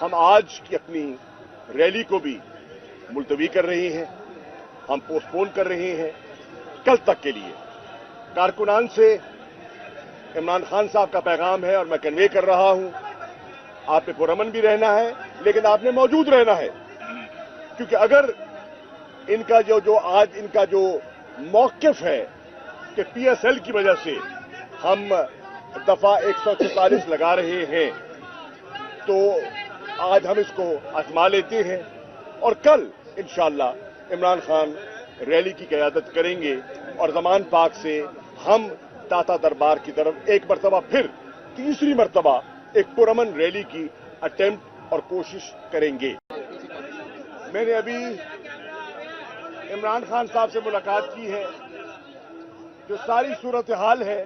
हम आज की अपनी रैली को भी मुलतवी कर रहे हैं, हम पोस्टपोन कर रहे हैं कल तक के लिए। कारकुनान से इमरान खान साहब का पैगाम है और मैं कन्वे कर रहा हूं, आप पे पुरअमन भी रहना है, लेकिन आपने मौजूद रहना है, क्योंकि अगर इनका आज इनका जो मौक़िफ़ है कि पीएसएल की वजह से हम दफा 144 लगा रहे हैं, तो आज हम इसको आजमा लेते हैं और कल इंशाअल्लाह इमरान खान रैली की क़यादत करेंगे और ज़मान पाक से हम दाता दरबार की तरफ एक मरतबा फिर तीसरी मरतबा एक पुरअमन रैली की अटेम्प्ट और कोशिश करेंगे। मैंने अभी इमरान खान साहब से मुलाकात की है, जो सारी सूरत हाल है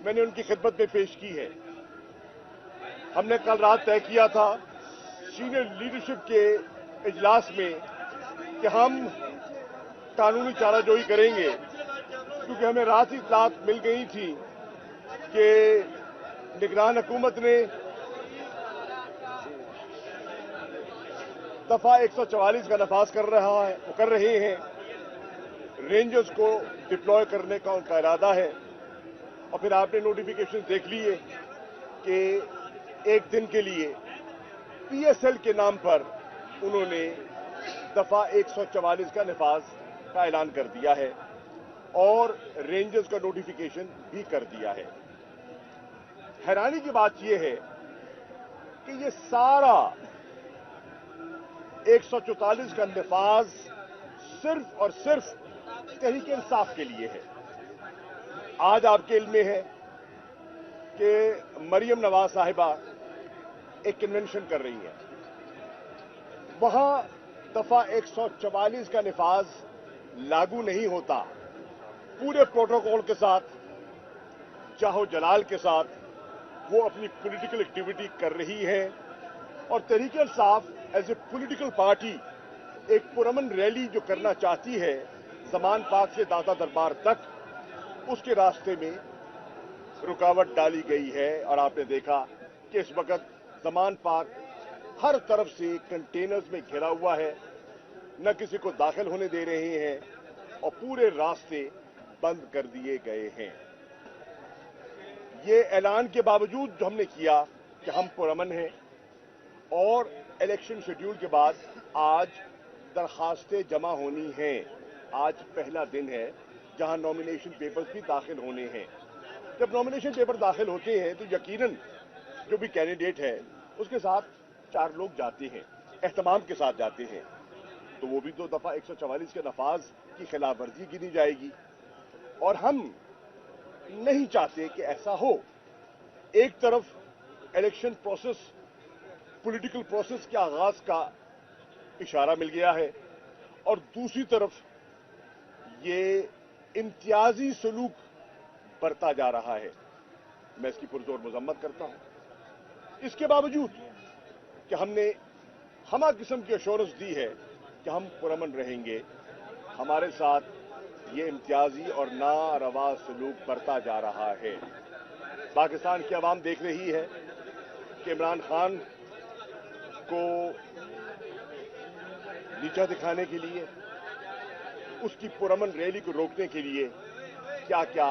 मैंने उनकी खिदमत में पेश की है। हमने कल रात तय किया था सीनियर लीडरशिप के इजलास में कि हम कानूनी चाराजोई करेंगे, क्योंकि हमें रात ही इत्तलात मिल गई थी कि निगरान हुकूमत ने दफा 144 का नफाज कर रहे हैं। रेंजर्स को डिप्लॉय करने का उनका इरादा है और फिर आपने नोटिफिकेशन देख लिए कि एक दिन के लिए पीएसएल के नाम पर उन्होंने दफा 144 का नफाज का ऐलान कर दिया है और रेंजर्स का नोटिफिकेशन भी कर दिया है। हैरानी की बात यह है कि ये सारा 144 का नफाज सिर्फ और सिर्फ तहरीक इंसाफ के लिए है। आज आपके इल्म में है कि मरियम नवाज साहिबा एक कन्वेंशन कर रही है, वहां दफा 144 का नफाज लागू नहीं होता। पूरे प्रोटोकॉल के साथ, चाहो जलाल के साथ वो अपनी पॉलिटिकल एक्टिविटी कर रही है और Tehreek Insaf as a political party एक पुरअमन रैली जो करना चाहती है ज़मान पाक से दाता दरबार तक, उसके रास्ते में रुकावट डाली गई है। और आपने देखा कि इस वक्त ज़मान पाक हर तरफ से कंटेनर्स में घिरा हुआ है, न किसी को दाखिल होने दे रहे हैं और पूरे रास्ते बंद कर दिए गए हैं। ये ऐलान के बावजूद जो हमने किया कि हम पुरअमन हैं और इलेक्शन शेड्यूल के बाद आज दरखास्तें जमा होनी हैं। आज पहला दिन है जहां नॉमिनेशन पेपर्स भी दाखिल होने हैं। जब नॉमिनेशन पेपर दाखिल होते हैं तो यकीनन जो भी कैंडिडेट है उसके साथ 4 लोग जाते हैं, एहतमाम के साथ जाते हैं, तो वो भी तो दफा 144 के नफाज की खिलाफ वर्जी गिनी जाएगी और हम नहीं चाहते कि ऐसा हो। एक तरफ इलेक्शन प्रोसेस, पॉलिटिकल प्रोसेस के आगाज का इशारा मिल गया है और दूसरी तरफ ये इम्तियाजी सलूक बरता जा रहा है। मैं इसकी पुरजोर मजम्मत करता हूं। इसके बावजूद कि हमने हमा किस्म की एश्योरेंस दी है कि हम पुरअमन रहेंगे, हमारे साथ ये इम्तियाजी और नारवा सलूक बरता जा रहा है। पाकिस्तान की आवाम देख रही है कि इमरान खान को नीचा दिखाने के लिए, उसकी पुरअमन रैली को रोकने के लिए क्या क्या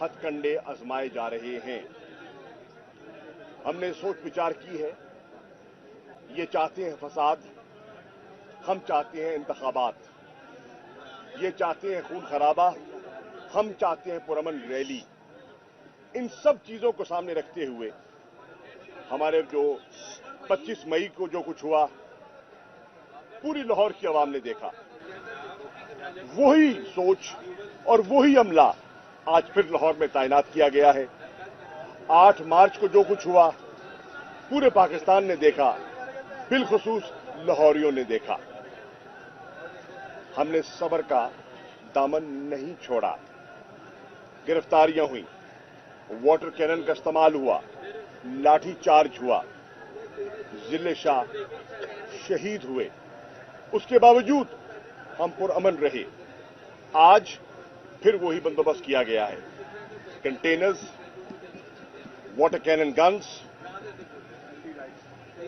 हथकंडे आजमाए जा रहे हैं। हमने सोच विचार की है। ये चाहते हैं फसाद, हम चाहते हैं इंतखाबात। ये चाहते हैं खून खराबा, हम चाहते हैं पुरअमन रैली। इन सब चीजों को सामने रखते हुए हमारे जो 25 मई को जो कुछ हुआ, पूरी लाहौर की आवाम ने देखा। वही सोच और वही अमला आज फिर लाहौर में तैनात किया गया है। 8 मार्च को जो कुछ हुआ पूरे पाकिस्तान ने देखा, बिलखुसूस लाहौरियों ने देखा। हमने सब्र का दामन नहीं छोड़ा। गिरफ्तारियां हुई, वाटर कैनन का इस्तेमाल हुआ, लाठी चार्ज हुआ, जिले शाह शहीद हुए। उसके बावजूद हम पुरअमन रहे। आज फिर वही बंदोबस्त किया गया है। Containers, water cannon guns,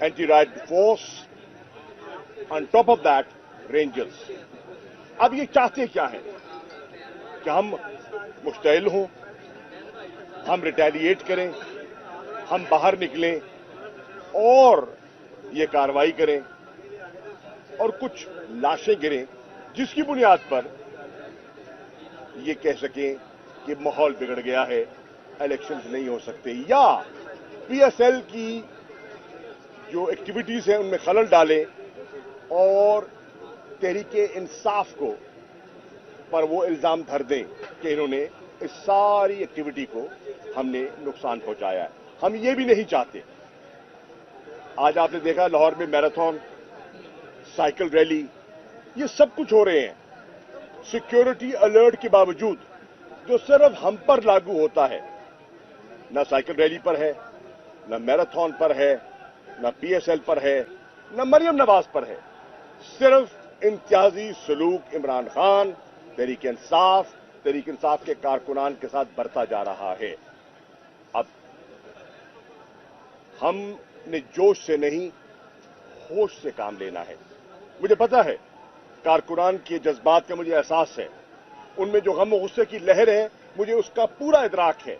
anti-riot force, on top of that rangers. अब ये चाहते क्या है कि हम मुश्तइल हों, हम रिटेलिएट करें, हम बाहर निकलें और ये कार्रवाई करें और कुछ लाशें गिरें जिसकी बुनियाद पर ये कह सकें कि माहौल बिगड़ गया है, इलेक्शंस नहीं हो सकते, या पीएसएल की जो एक्टिविटीज हैं उनमें खलल डालें और तहरीके इंसाफ को पर वो इल्जाम धर दें कि इन्होंने इस सारी एक्टिविटी को हमने नुकसान पहुंचाया है। हम ये भी नहीं चाहते। आज आपने देखा लाहौर में मैराथन, साइकिल रैली, ये सब कुछ हो रहे हैं सिक्योरिटी अलर्ट के बावजूद, जो सिर्फ हम पर लागू होता है। न साइकिल रैली पर है, न मैराथन पर है, न पीएसएल पर है, न मरियम नवाज पर है। सिर्फ इम्तियाजी सलूक इमरान खान तहरीक इंसाफ के कारकुनान के साथ बरता जा रहा है। अब हमने जोश से नहीं, होश से काम लेना है। मुझे पता है कारकुनान के जज्बात का मुझे एहसास है, उनमें जो गम और गुस्से की लहर है मुझे उसका पूरा इदराक है।